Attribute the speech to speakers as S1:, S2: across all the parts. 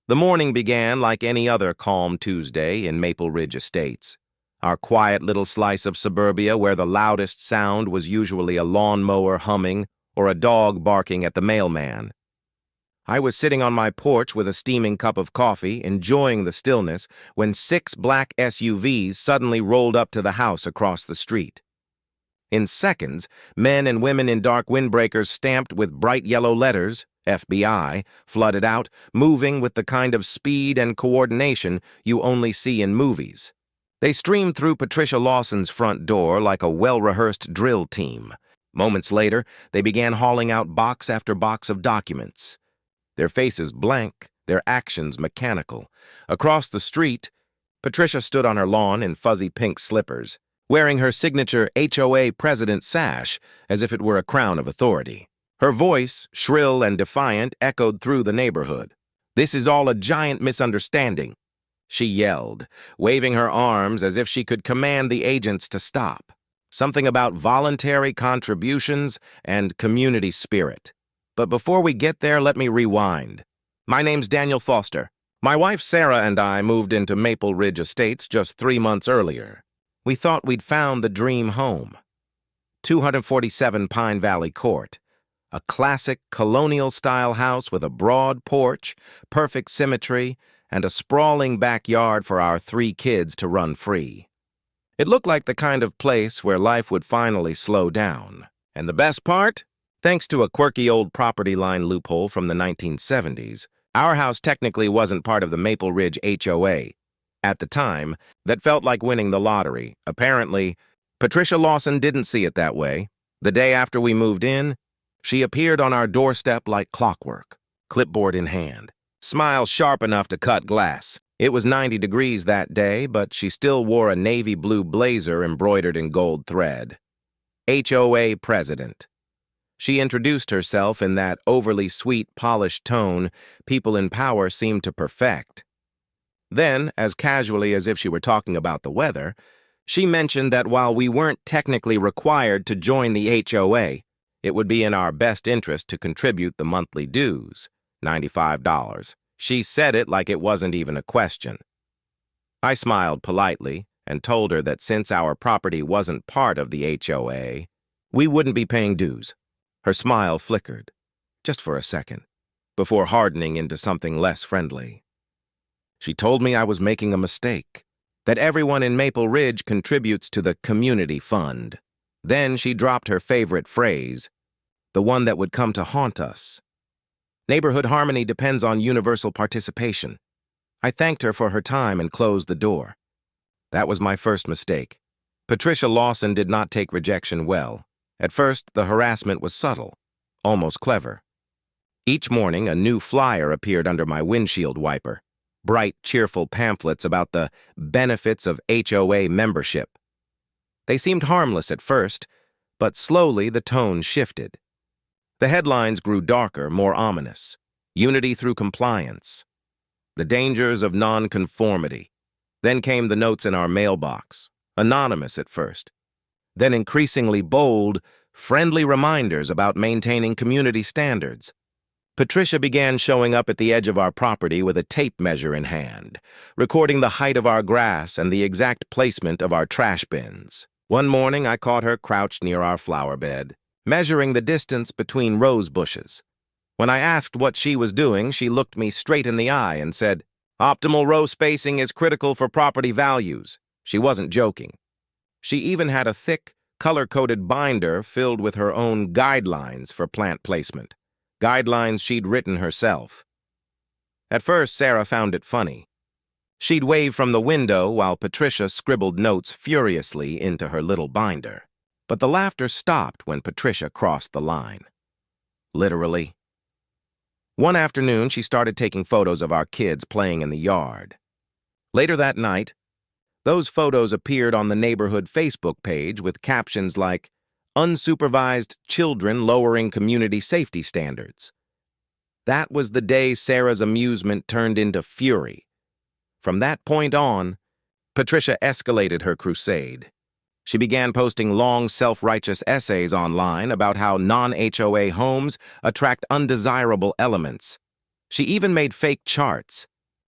S1: The morning began like any other calm Tuesday in Maple Ridge Estates, our quiet little slice of suburbia where the loudest sound was usually a lawnmower humming or a dog barking at the mailman. I was sitting on my porch with a steaming cup of coffee, enjoying the stillness, when 6 black SUVs suddenly rolled up to the house across the street. In seconds, men and women in dark windbreakers stamped with bright yellow letters, FBI, flooded out, moving with the kind of speed and coordination you only see in movies. They streamed through Patricia Lawson's front door like a well-rehearsed drill team. Moments later, they began hauling out box after box of documents. Their faces blank, their actions mechanical. Across the street, Patricia stood on her lawn in fuzzy pink slippers, wearing her signature HOA president sash as if it were a crown of authority. Her voice, shrill and defiant, echoed through the neighborhood. "This is all a giant misunderstanding," she yelled, waving her arms as if she could command the agents to stop. Something about voluntary contributions and community spirit. But before we get there, let me rewind. My name's Daniel Foster. My wife Sarah and I moved into Maple Ridge Estates just 3 months earlier. We thought we'd found the dream home. 247 Pine Valley Court, a classic colonial-style house with a broad porch, perfect symmetry, and a sprawling backyard for our 3 kids to run free. It looked like the kind of place where life would finally slow down. And the best part? Thanks to a quirky old property line loophole from the 1970s, our house technically wasn't part of the Maple Ridge HOA. At the time, that felt like winning the lottery. Apparently, Patricia Lawson didn't see it that way. The day after we moved in, she appeared on our doorstep like clockwork, clipboard in hand, smile sharp enough to cut glass. It was 90 degrees that day, but she still wore a navy blue blazer embroidered in gold thread. HOA president. She introduced herself in that overly sweet, polished tone people in power seemed to perfect. Then, as casually as if she were talking about the weather, she mentioned that while we weren't technically required to join the HOA, it would be in our best interest to contribute the monthly dues, $95. She said it like it wasn't even a question. I smiled politely and told her that since our property wasn't part of the HOA, we wouldn't be paying dues. Her smile flickered, just for a second, before hardening into something less friendly. She told me I was making a mistake, that everyone in Maple Ridge contributes to the community fund. Then she dropped her favorite phrase, the one that would come to haunt us. Neighborhood harmony depends on universal participation. I thanked her for her time and closed the door. That was my first mistake. Patricia Lawson did not take rejection well. At first, the harassment was subtle, almost clever. Each morning, a new flyer appeared under my windshield wiper. Bright, cheerful pamphlets about the benefits of HOA membership. They seemed harmless at first, but slowly the tone shifted. The headlines grew darker, more ominous. Unity through compliance. The dangers of nonconformity. Then came the notes in our mailbox, anonymous at first. Then increasingly bold, friendly reminders about maintaining community standards. Patricia began showing up at the edge of our property with a tape measure in hand, recording the height of our grass and the exact placement of our trash bins. One morning, I caught her crouched near our flower bed, measuring the distance between rose bushes. When I asked what she was doing, she looked me straight in the eye and said, "Optimal row spacing is critical for property values." She wasn't joking. She even had a thick, color-coded binder filled with her own guidelines for plant placement, guidelines she'd written herself. At first, Sarah found it funny. She'd wave from the window while Patricia scribbled notes furiously into her little binder. But the laughter stopped when Patricia crossed the line. Literally. One afternoon, she started taking photos of our kids playing in the yard. Later that night, those photos appeared on the neighborhood Facebook page with captions like, "Unsupervised children lowering community safety standards." That was the day Sarah's amusement turned into fury. From that point on, Patricia escalated her crusade. She began posting long, self-righteous essays online about how non-HOA homes attract undesirable elements. She even made fake charts,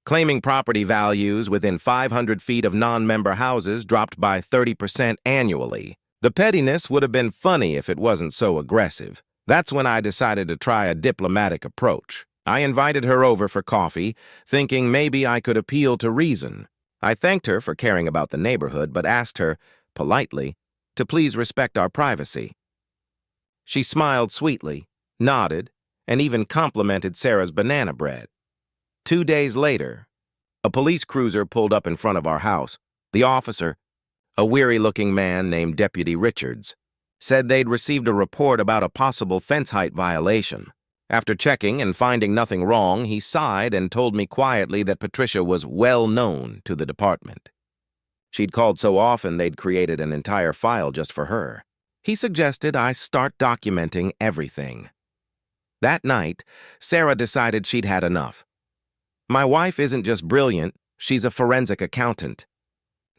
S1: claiming property values within 500 feet of non-member houses dropped by 30% annually. The pettiness would have been funny if it wasn't so aggressive. That's when I decided to try a diplomatic approach. I invited her over for coffee, thinking maybe I could appeal to reason. I thanked her for caring about the neighborhood, but asked her, politely, to please respect our privacy. She smiled sweetly, nodded, and even complimented Sarah's banana bread. 2 days later, a police cruiser pulled up in front of our house. The officer, a weary-looking man named Deputy Richards, said they'd received a report about a possible fence height violation. After checking and finding nothing wrong, he sighed and told me quietly that Patricia was well known to the department. She'd called so often they'd created an entire file just for her. He suggested I start documenting everything. That night, Sarah decided she'd had enough. My wife isn't just brilliant, she's a forensic accountant.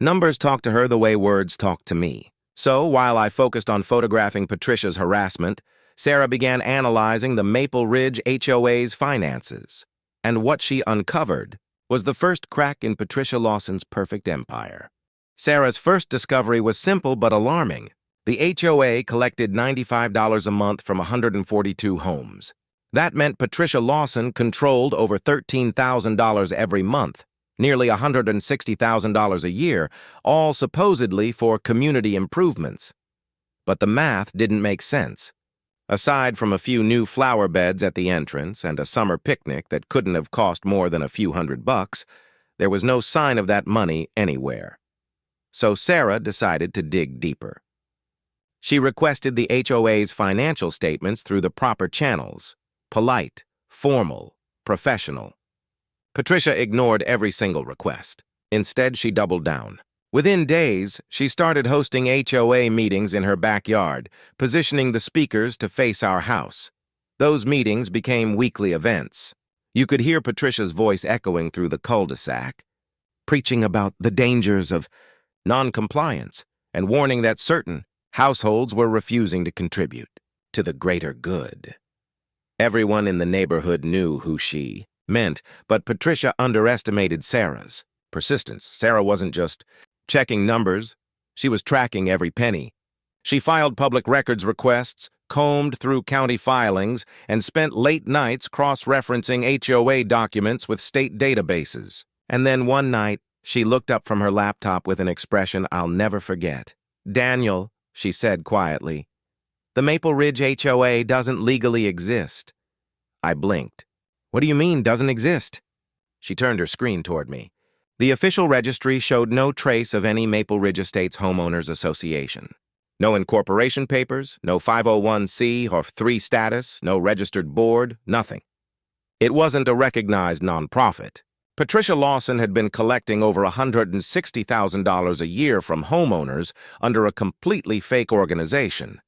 S1: Numbers talk to her the way words talk to me. So, while I focused on photographing Patricia's harassment, Sarah began analyzing the Maple Ridge HOA's finances. And what she uncovered was the first crack in Patricia Lawson's perfect empire. Sarah's first discovery was simple but alarming. The HOA collected $95 a month from 142 homes. That meant Patricia Lawson controlled over $13,000 every month, nearly $160,000 a year, all supposedly for community improvements. But the math didn't make sense. Aside from a few new flower beds at the entrance and a summer picnic that couldn't have cost more than a few $100, there was no sign of that money anywhere. So Sarah decided to dig deeper. She requested the HOA's financial statements through the proper channels: polite, formal, professional. Patricia ignored every single request. Instead, she doubled down. Within days, she started hosting HOA meetings in her backyard, positioning the speakers to face our house. Those meetings became weekly events. You could hear Patricia's voice echoing through the cul-de-sac, preaching about the dangers of non-compliance and warning that certain households were refusing to contribute to the greater good. Everyone in the neighborhood knew who she meant, but Patricia underestimated Sarah's persistence. Sarah wasn't just checking numbers, she was tracking every penny. She filed public records requests, combed through county filings, and spent late nights cross-referencing HOA documents with state databases. And then one night, she looked up from her laptop with an expression I'll never forget. "Daniel," she said quietly, "the Maple Ridge HOA doesn't legally exist." I blinked. "What do you mean, doesn't exist?" She turned her screen toward me. The official registry showed no trace of any Maple Ridge Estates Homeowners Association. No incorporation papers, no 501c or 3 status, no registered board, nothing. It wasn't a recognized nonprofit. Patricia Lawson had been collecting over $160,000 a year from homeowners under a completely fake organization.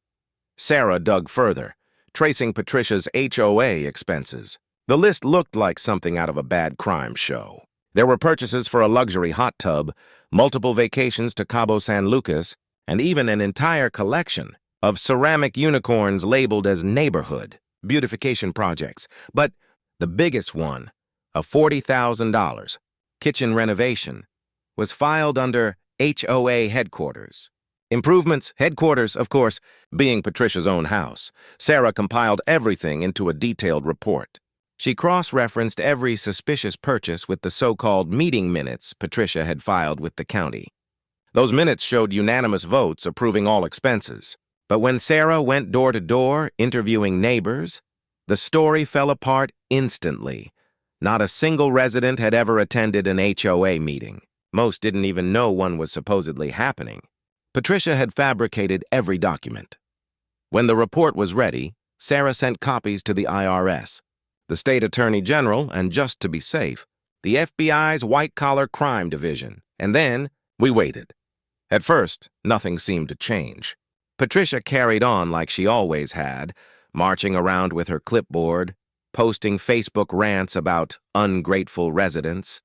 S1: Sarah dug further, tracing Patricia's HOA expenses. The list looked like something out of a bad crime show. There were purchases for a luxury hot tub, multiple vacations to Cabo San Lucas, and even an entire collection of ceramic unicorns labeled as neighborhood beautification projects. But the biggest one, a $40,000 kitchen renovation, was filed under HOA headquarters. Improvements, headquarters, of course, being Patricia's own house. Sarah compiled everything into a detailed report. She cross-referenced every suspicious purchase with the so-called meeting minutes Patricia had filed with the county. Those minutes showed unanimous votes approving all expenses. But when Sarah went door to door, interviewing neighbors, the story fell apart instantly. Not a single resident had ever attended an HOA meeting. Most didn't even know one was supposedly happening. Patricia had fabricated every document. When the report was ready, Sarah sent copies to the IRS, the State Attorney General, and just to be safe, the FBI's White-Collar Crime Division. And then we waited. At first, nothing seemed to change. Patricia carried on like she always had, marching around with her clipboard, posting Facebook rants about ungrateful residents,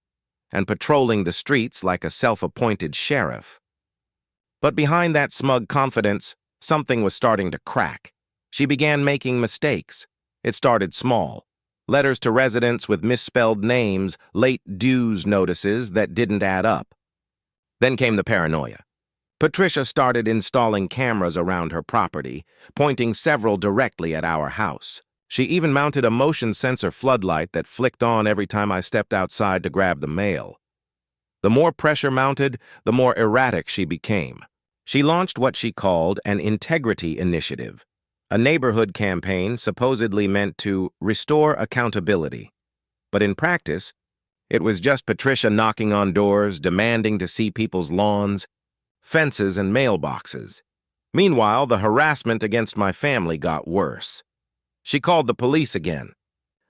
S1: and patrolling the streets like a self-appointed sheriff. But behind that smug confidence, something was starting to crack. She began making mistakes. It started small. Letters to residents with misspelled names, late dues notices that didn't add up. Then came the paranoia. Patricia started installing cameras around her property, pointing several directly at our house. She even mounted a motion sensor floodlight that flicked on every time I stepped outside to grab the mail. The more pressure mounted, the more erratic she became. She launched what she called an integrity initiative, a neighborhood campaign supposedly meant to restore accountability. But in practice, it was just Patricia knocking on doors, demanding to see people's lawns, fences, and mailboxes. Meanwhile, the harassment against my family got worse. She called the police again,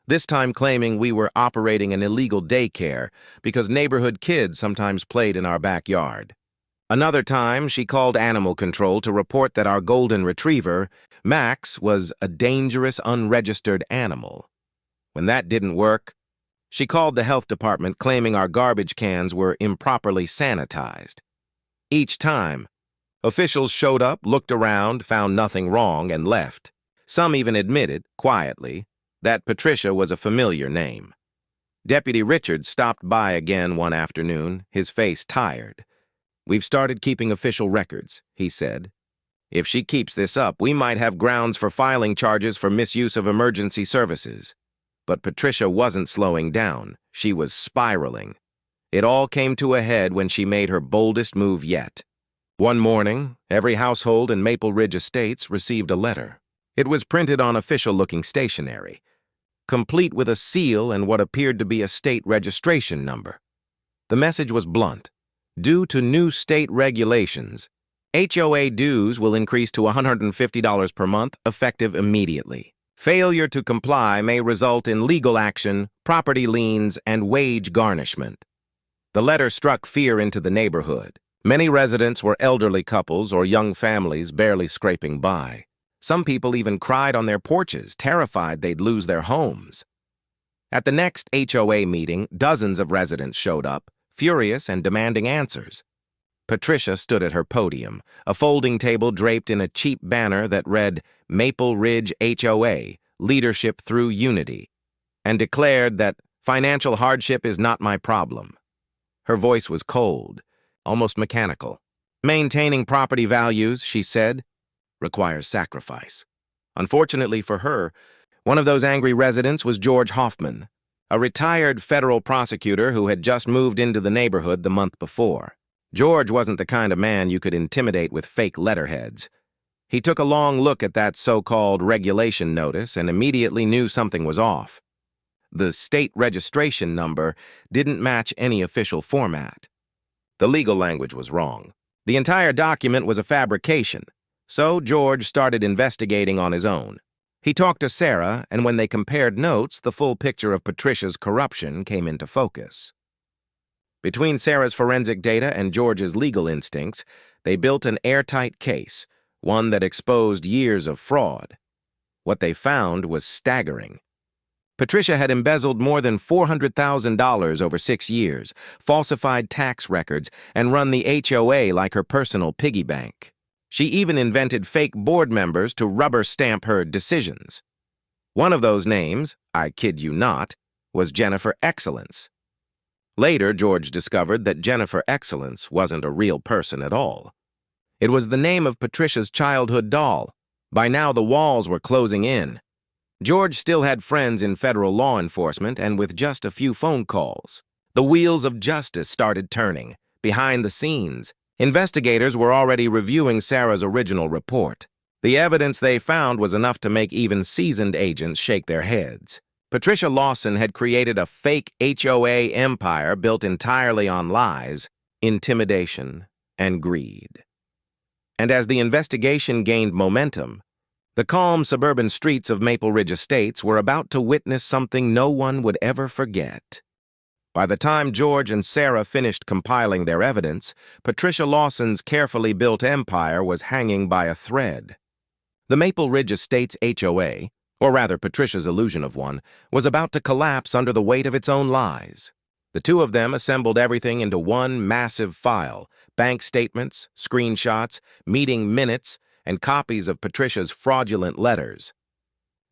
S1: this time claiming we were operating an illegal daycare because neighborhood kids sometimes played in our backyard. Another time, she called animal control to report that our golden retriever, Max, was a dangerous, unregistered animal. When that didn't work, she called the health department claiming our garbage cans were improperly sanitized. Each time, officials showed up, looked around, found nothing wrong, and left. Some even admitted, quietly, that Patricia was a familiar name. Deputy Richards stopped by again one afternoon, his face tired. "We've started keeping official records," he said. "If she keeps this up, we might have grounds for filing charges for misuse of emergency services." But Patricia wasn't slowing down. She was spiraling. It all came to a head when she made her boldest move yet. One morning, every household in Maple Ridge Estates received a letter. It was printed on official-looking stationery, complete with a seal and what appeared to be a state registration number. The message was blunt. Due to new state regulations, HOA dues will increase to $150 per month, effective immediately. Failure to comply may result in legal action, property liens, and wage garnishment. The letter struck fear into the neighborhood. Many residents were elderly couples or young families barely scraping by. Some people even cried on their porches, terrified they'd lose their homes. At the next HOA meeting, dozens of residents showed up, furious and demanding answers. Patricia stood at her podium, a folding table draped in a cheap banner that read Maple Ridge HOA, Leadership Through Unity, and declared that financial hardship is not my problem. Her voice was cold, almost mechanical. "Maintaining property values," she said, "requires sacrifice." Unfortunately for her, one of those angry residents was George Hoffman, a retired federal prosecutor who had just moved into the neighborhood the month before. George wasn't the kind of man you could intimidate with fake letterheads. He took a long look at that so-called regulation notice and immediately knew something was off. The state registration number didn't match any official format. The legal language was wrong. The entire document was a fabrication. So George started investigating on his own. He talked to Sarah, and when they compared notes, the full picture of Patricia's corruption came into focus. Between Sarah's forensic data and George's legal instincts, they built an airtight case, one that exposed years of fraud. What they found was staggering. Patricia had embezzled more than $400,000 over 6 years, falsified tax records, and run the HOA like her personal piggy bank. She even invented fake board members to rubber stamp her decisions. One of those names, I kid you not, was Jennifer Excellence. Later, George discovered that Jennifer Excellence wasn't a real person at all. It was the name of Patricia's childhood doll. By now, the walls were closing in. George still had friends in federal law enforcement, and with just a few phone calls, the wheels of justice started turning. Behind the scenes, investigators were already reviewing Sarah's original report. The evidence they found was enough to make even seasoned agents shake their heads. Patricia Lawson had created a fake HOA empire built entirely on lies, intimidation, and greed. And as the investigation gained momentum, the calm suburban streets of Maple Ridge Estates were about to witness something no one would ever forget. By the time George and Sarah finished compiling their evidence, Patricia Lawson's carefully built empire was hanging by a thread. The Maple Ridge Estates HOA, or rather Patricia's illusion of one, was about to collapse under the weight of its own lies. The two of them assembled everything into one massive file: bank statements, screenshots, meeting minutes, and copies of Patricia's fraudulent letters.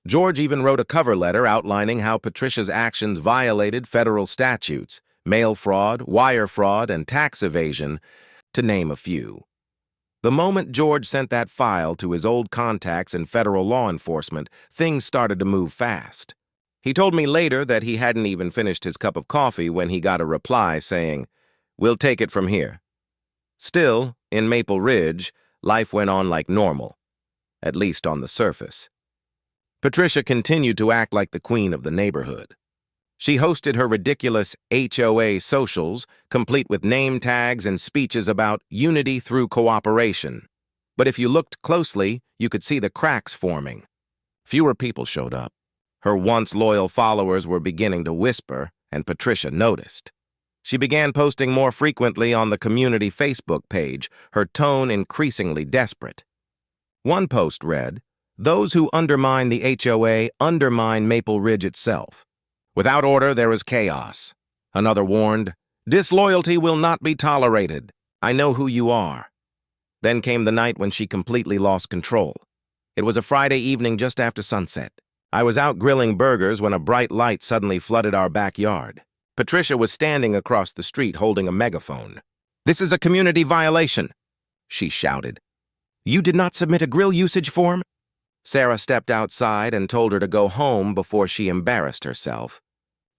S1: George even wrote a cover letter outlining how Patricia's actions violated federal statutes, mail fraud, wire fraud, and tax evasion, to name a few. The moment George sent that file to his old contacts in federal law enforcement, things started to move fast. He told me later that he hadn't even finished his cup of coffee when he got a reply saying, "We'll take it from here." Still, in Maple Ridge, life went on like normal, at least on the surface. Patricia continued to act like the queen of the neighborhood. She hosted her ridiculous HOA socials, complete with name tags and speeches about unity through cooperation. But if you looked closely, you could see the cracks forming. Fewer people showed up. Her once loyal followers were beginning to whisper, and Patricia noticed. She began posting more frequently on the community Facebook page, her tone increasingly desperate. One post read, "Those who undermine the HOA undermine Maple Ridge itself. Without order, there is chaos." Another warned, "Disloyalty will not be tolerated. I know who you are." Then came the night when she completely lost control. It was a Friday evening just after sunset. I was out grilling burgers when a bright light suddenly flooded our backyard. Patricia was standing across the street holding a megaphone. "This is a community violation," she shouted. "You did not submit a grill usage form?" Sarah stepped outside and told her to go home before she embarrassed herself.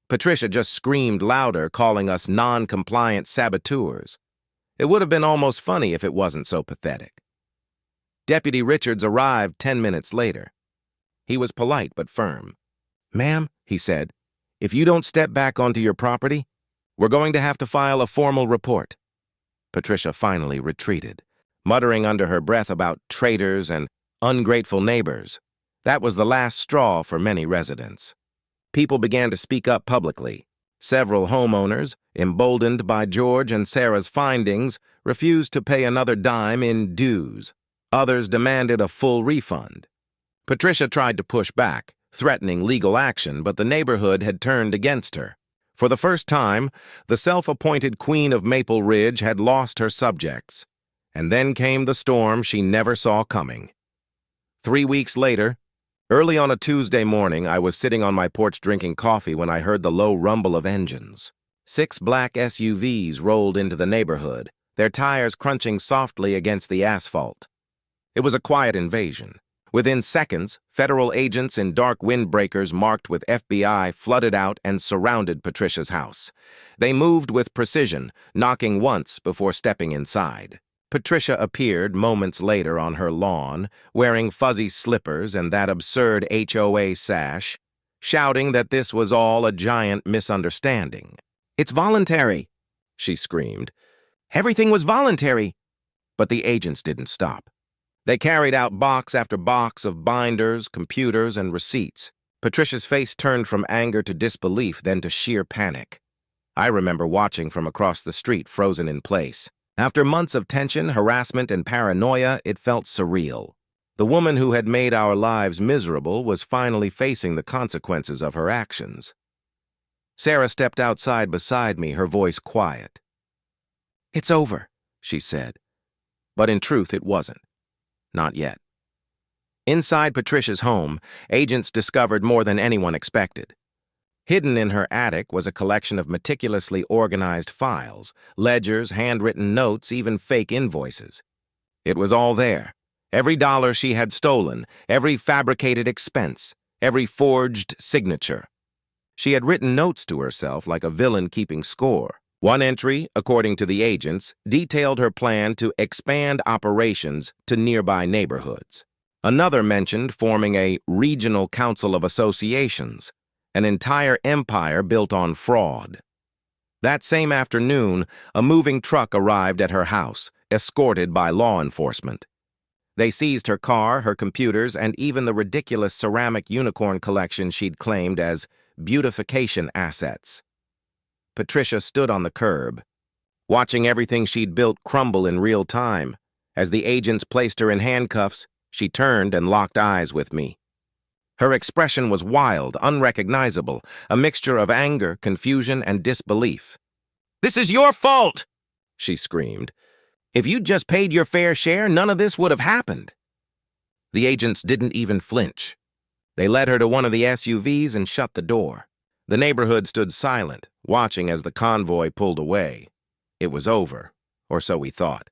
S1: Patricia just screamed louder, calling us non-compliant saboteurs. It would have been almost funny if it wasn't so pathetic. Deputy Richards arrived 10 minutes later. He was polite but firm. "Ma'am," he said, "if you don't step back onto your property, we're going to have to file a formal report." Patricia finally retreated, muttering under her breath about traitors and ungrateful neighbors. That was the last straw for many residents. People began to speak up publicly. Several homeowners, emboldened by George and Sarah's findings, refused to pay another dime in dues. Others demanded a full refund. Patricia tried to push back, threatening legal action, but the neighborhood had turned against her. For the first time, the self-appointed queen of Maple Ridge had lost her subjects. And then came the storm she never saw coming. 3 weeks later, early on a Tuesday morning, I was sitting on my porch drinking coffee when I heard the low rumble of engines. 6 black SUVs rolled into the neighborhood, their tires crunching softly against the asphalt. It was a quiet invasion. Within seconds, federal agents in dark windbreakers marked with FBI flooded out and surrounded Patricia's house. They moved with precision, knocking once before stepping inside. Patricia appeared moments later on her lawn, wearing fuzzy slippers and that absurd HOA sash, shouting that this was all a giant misunderstanding. "It's voluntary," she screamed. "Everything was voluntary." But the agents didn't stop. They carried out box after box of binders, computers, and receipts. Patricia's face turned from anger to disbelief, then to sheer panic. I remember watching from across the street, frozen in place. After months of tension, harassment, and paranoia, it felt surreal. The woman who had made our lives miserable was finally facing the consequences of her actions. Sarah stepped outside beside me, her voice quiet. "It's over," she said. But in truth, it wasn't. Not yet. Inside Patricia's home, agents discovered more than anyone expected. Hidden in her attic was a collection of meticulously organized files, ledgers, handwritten notes, even fake invoices. It was all there. Every dollar she had stolen, every fabricated expense, every forged signature. She had written notes to herself like a villain keeping score. One entry, according to the agents, detailed her plan to expand operations to nearby neighborhoods. Another mentioned forming a regional council of associations, an entire empire built on fraud. That same afternoon, a moving truck arrived at her house, escorted by law enforcement. They seized her car, her computers, and even the ridiculous ceramic unicorn collection she'd claimed as beautification assets. Patricia stood on the curb, watching everything she'd built crumble in real time. As the agents placed her in handcuffs, she turned and locked eyes with me. Her expression was wild, unrecognizable, a mixture of anger, confusion, and disbelief. "This is your fault!" she screamed. "If you'd just paid your fair share, none of this would have happened." The agents didn't even flinch. They led her to one of the SUVs and shut the door. The neighborhood stood silent, watching as the convoy pulled away. It was over, or so we thought.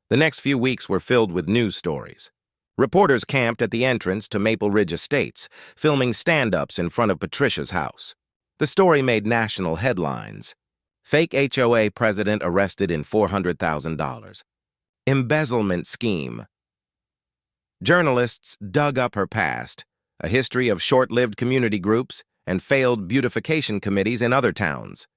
S1: The next few weeks were filled with news stories. Reporters camped at the entrance to Maple Ridge Estates, filming stand-ups in front of Patricia's house. The story made national headlines. Fake HOA president arrested in $400,000. Embezzlement scheme. Journalists dug up her past, a history of short-lived community groups and failed beautification committees in other towns.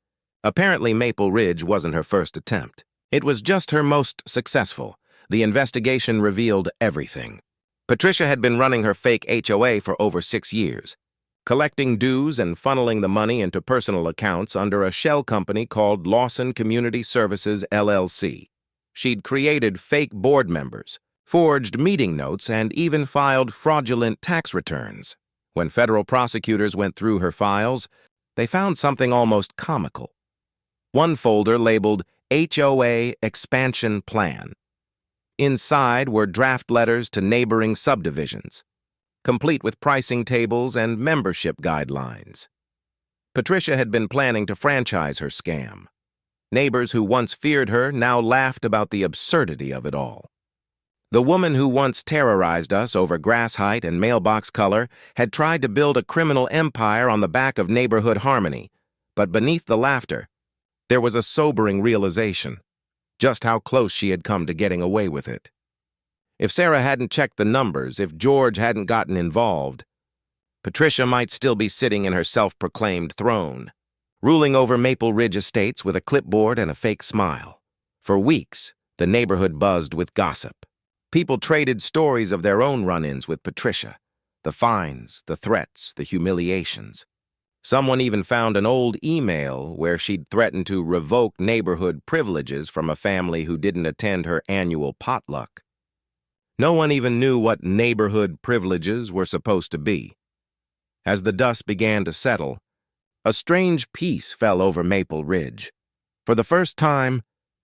S1: Apparently, Maple Ridge wasn't her first attempt. It was just her most successful. The investigation revealed everything. Patricia had been running her fake HOA for over 6 years, collecting dues and funneling the money into personal accounts under a shell company called Lawson Community Services, LLC. She'd created fake board members, forged meeting notes, and even filed fraudulent tax returns. When federal prosecutors went through her files, they found something almost comical. One folder labeled HOA Expansion Plan. Inside were draft letters to neighboring subdivisions, complete with pricing tables and membership guidelines. Patricia had been planning to franchise her scam. Neighbors who once feared her now laughed about the absurdity of it all. The woman who once terrorized us over grass height and mailbox color had tried to build a criminal empire on the back of neighborhood harmony, but beneath the laughter, there was a sobering realization, just how close she had come to getting away with it. If Sarah hadn't checked the numbers, if George hadn't gotten involved, Patricia might still be sitting in her self-proclaimed throne, ruling over Maple Ridge Estates with a clipboard and a fake smile. For weeks, the neighborhood buzzed with gossip. People traded stories of their own run-ins with Patricia, the fines, the threats, the humiliations. Someone even found an old email where she'd threatened to revoke neighborhood privileges from a family who didn't attend her annual potluck. No one even knew what neighborhood privileges were supposed to be. As the dust began to settle, a strange peace fell over Maple Ridge. For the first time,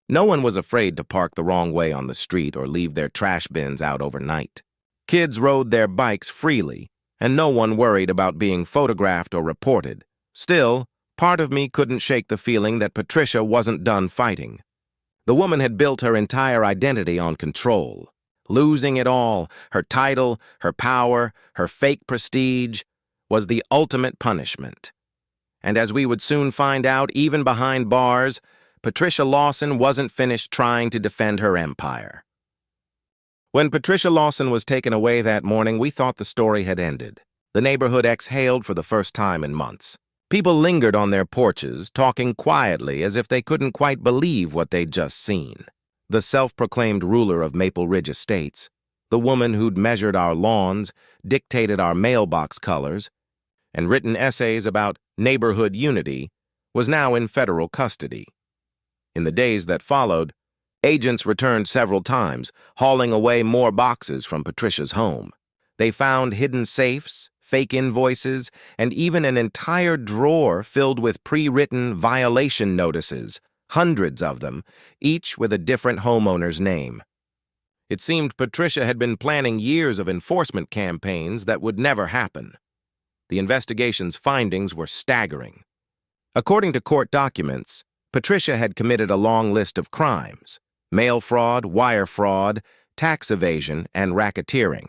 S1: no one was afraid to park the wrong way on the street or leave their trash bins out overnight. Kids rode their bikes freely, and no one worried about being photographed or reported. Still, part of me couldn't shake the feeling that Patricia wasn't done fighting. The woman had built her entire identity on control. Losing it all, her title, her power, her fake prestige, was the ultimate punishment. And as we would soon find out, even behind bars, Patricia Lawson wasn't finished trying to defend her empire. When Patricia Lawson was taken away that morning, we thought the story had ended. The neighborhood exhaled for the first time in months. People lingered on their porches, talking quietly as if they couldn't quite believe what they'd just seen. The self-proclaimed ruler of Maple Ridge Estates, the woman who'd measured our lawns, dictated our mailbox colors, and written essays about neighborhood unity, was now in federal custody. In the days that followed, agents returned several times, hauling away more boxes from Patricia's home. They found hidden safes, fake invoices, and even an entire drawer filled with pre-written violation notices, hundreds of them, each with a different homeowner's name. It seemed Patricia had been planning years of enforcement campaigns that would never happen. The investigation's findings were staggering. According to court documents, Patricia had committed a long list of crimes: mail fraud, wire fraud, tax evasion, and racketeering.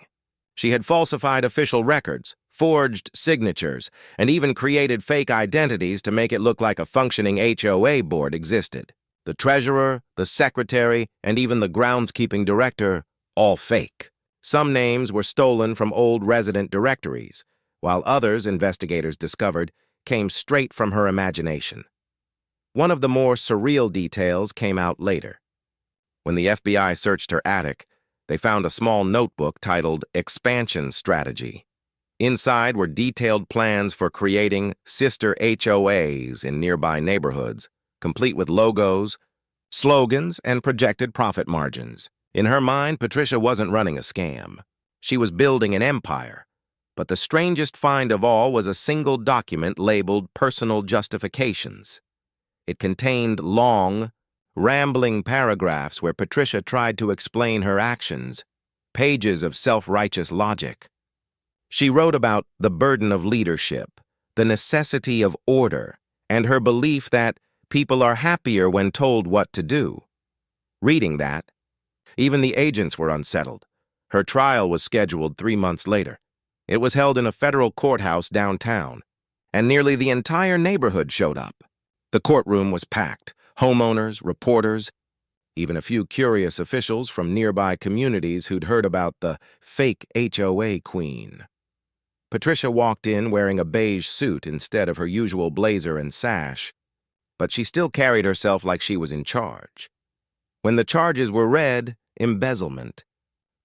S1: She had falsified official records, forged signatures, and even created fake identities to make it look like a functioning HOA board existed. The treasurer, the secretary, and even the groundskeeping director, all fake. Some names were stolen from old resident directories, while others, investigators discovered, came straight from her imagination. One of the more surreal details came out later. When the FBI searched her attic, they found a small notebook titled Expansion Strategy. Inside were detailed plans for creating sister HOAs in nearby neighborhoods, complete with logos, slogans, and projected profit margins. In her mind, Patricia wasn't running a scam. She was building an empire. But the strangest find of all was a single document labeled Personal Justifications. It contained long, rambling paragraphs where Patricia tried to explain her actions, pages of self-righteous logic. She wrote about the burden of leadership, the necessity of order, and her belief that people are happier when told what to do. Reading that, even the agents were unsettled. Her trial was scheduled 3 months later. It was held in a federal courthouse downtown, and nearly the entire neighborhood showed up. The courtroom was packed. Homeowners, reporters, even a few curious officials from nearby communities who'd heard about the fake HOA queen. Patricia walked in wearing a beige suit instead of her usual blazer and sash, but she still carried herself like she was in charge. When the charges were read, embezzlement,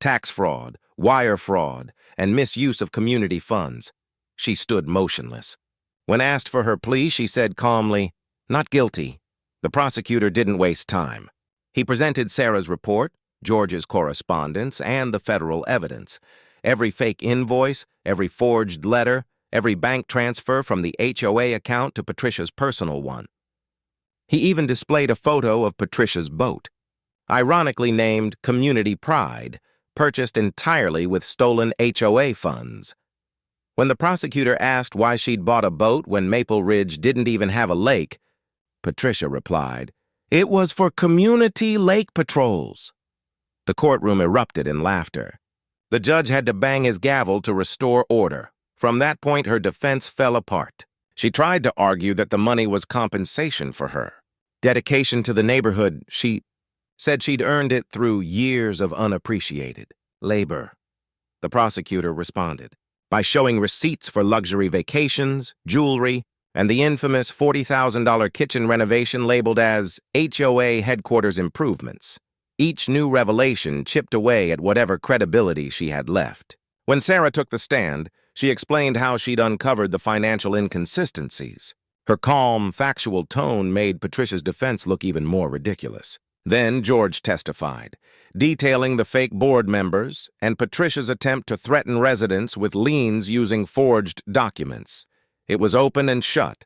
S1: tax fraud, wire fraud, and misuse of community funds, she stood motionless. When asked for her plea, she said calmly, "Not guilty." The prosecutor didn't waste time. He presented Sarah's report, George's correspondence, and the federal evidence. Every fake invoice, every forged letter, every bank transfer from the HOA account to Patricia's personal one. He even displayed a photo of Patricia's boat, ironically named Community Pride, purchased entirely with stolen HOA funds. When the prosecutor asked why she'd bought a boat when Maple Ridge didn't even have a lake, Patricia replied, "It was for community lake patrols." The courtroom erupted in laughter. The judge had to bang his gavel to restore order. From that point, her defense fell apart. She tried to argue that the money was compensation for her dedication to the neighborhood. She said she'd earned it through years of unappreciated labor. The prosecutor responded by showing receipts for luxury vacations, jewelry, and the infamous $40,000 kitchen renovation labeled as HOA headquarters improvements. Each new revelation chipped away at whatever credibility she had left. When Sarah took the stand, she explained how she'd uncovered the financial inconsistencies. Her calm, factual tone made Patricia's defense look even more ridiculous. Then George testified, detailing the fake board members and Patricia's attempt to threaten residents with liens using forged documents. It was open and shut.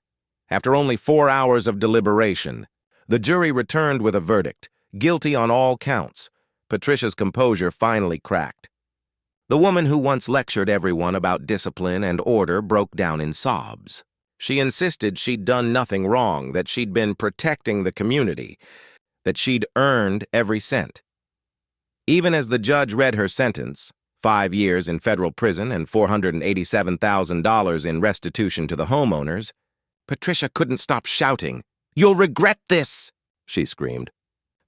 S1: After only 4 hours of deliberation, the jury returned with a verdict, guilty on all counts. Patricia's composure finally cracked. The woman who once lectured everyone about discipline and order broke down in sobs. She insisted she'd done nothing wrong, that she'd been protecting the community, that she'd earned every cent. Even as the judge read her sentence, 5 years in federal prison and $487,000 in restitution to the homeowners, Patricia couldn't stop shouting, "You'll regret this!" she screamed.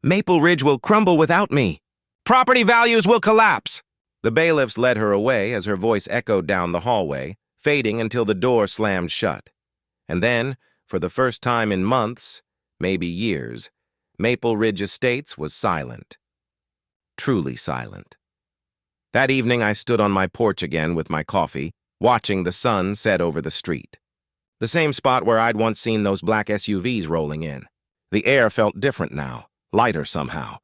S1: "Maple Ridge will crumble without me. Property values will collapse." The bailiffs led her away as her voice echoed down the hallway, fading until the door slammed shut. And then, for the first time in months, maybe years, Maple Ridge Estates was silent. Truly silent. That evening I stood on my porch again with my coffee, watching the sun set over the street. The same spot where I'd once seen those black SUVs rolling in. The air felt different now, lighter somehow.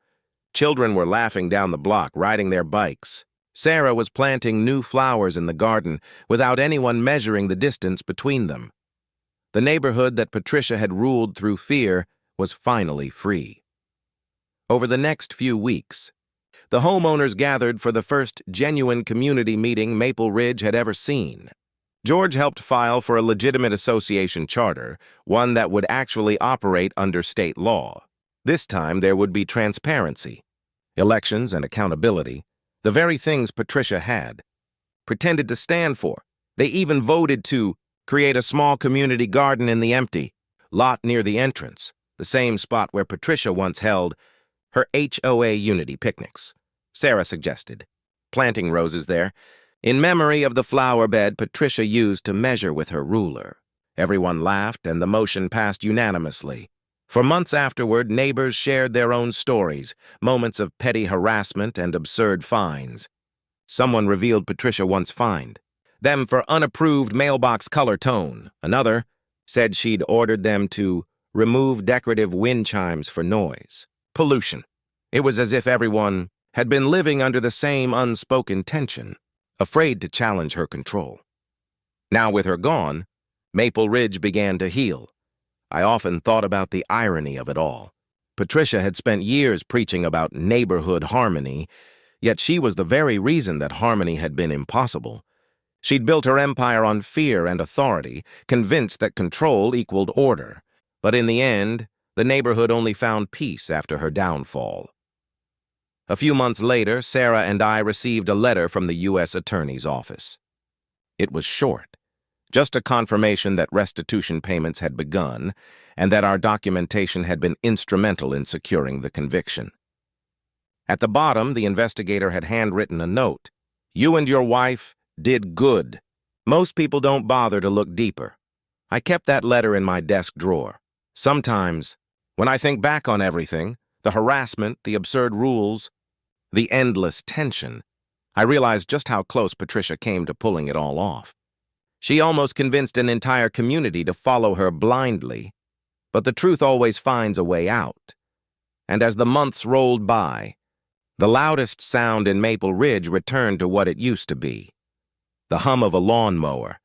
S1: Children were laughing down the block, riding their bikes. Sarah was planting new flowers in the garden without anyone measuring the distance between them. The neighborhood that Patricia had ruled through fear was finally free. Over the next few weeks, the homeowners gathered for the first genuine community meeting Maple Ridge had ever seen. George helped file for a legitimate association charter, one that would actually operate under state law. This time there would be transparency, elections, and accountability, the very things Patricia had pretended to stand for. They even voted to create a small community garden in the empty lot near the entrance, the same spot where Patricia once held her HOA unity picnics. Sarah suggested planting roses there, in memory of the flower bed Patricia used to measure with her ruler. Everyone laughed, and the motion passed unanimously. For months afterward, neighbors shared their own stories, moments of petty harassment and absurd fines. Someone revealed Patricia once fined them for unapproved mailbox color tone. Another said she'd ordered them to remove decorative wind chimes for noise pollution. It was as if everyone had been living under the same unspoken tension, afraid to challenge her control. Now with her gone, Maple Ridge began to heal. I often thought about the irony of it all. Patricia had spent years preaching about neighborhood harmony, yet she was the very reason that harmony had been impossible. She'd built her empire on fear and authority, convinced that control equaled order. But in the end, the neighborhood only found peace after her downfall. A few months later, Sarah and I received a letter from the U.S. Attorney's Office. It was short, just a confirmation that restitution payments had begun and that our documentation had been instrumental in securing the conviction. At the bottom, the investigator had handwritten a note. "You and your wife did good." Most people don't bother to look deeper. I kept that letter in my desk drawer. Sometimes, when I think back on everything, the harassment, the absurd rules, the endless tension, I realize just how close Patricia came to pulling it all off. She almost convinced an entire community to follow her blindly, but the truth always finds a way out. And as the months rolled by, the loudest sound in Maple Ridge returned to what it used to be. The hum of a lawnmower,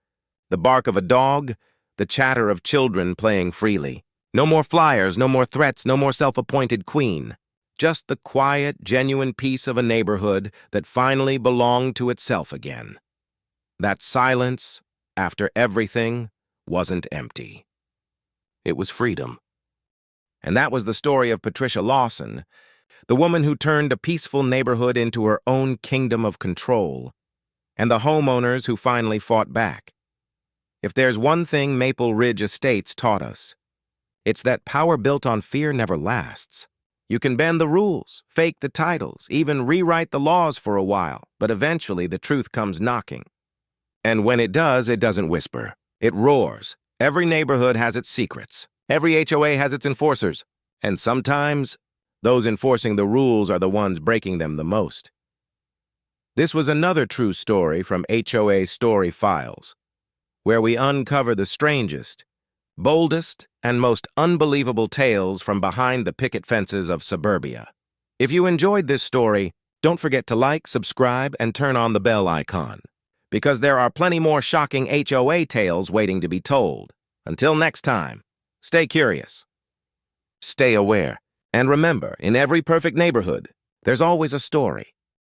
S1: the bark of a dog, the chatter of children playing freely. No more flyers, no more threats, no more self-appointed queen. Just the quiet, genuine peace of a neighborhood that finally belonged to itself again. That silence, after everything, wasn't empty. It was freedom. And that was the story of Patricia Lawson, the woman who turned a peaceful neighborhood into her own kingdom of control, and the homeowners who finally fought back. If there's one thing Maple Ridge Estates taught us, it's that power built on fear never lasts. You can bend the rules, fake the titles, even rewrite the laws for a while, but eventually the truth comes knocking. And when it doesn't whisper. It roars. Every neighborhood has its secrets. Every HOA has its enforcers. And sometimes, those enforcing the rules are the ones breaking them the most. This was another true story from HOA Story Files, where we uncover the strangest, boldest, and most unbelievable tales from behind the picket fences of suburbia. If you enjoyed this story, don't forget to like, subscribe, and turn on the bell icon, because there are plenty more shocking HOA tales waiting to be told. Until next time, stay curious, stay aware, and remember, in every perfect neighborhood, there's always a story.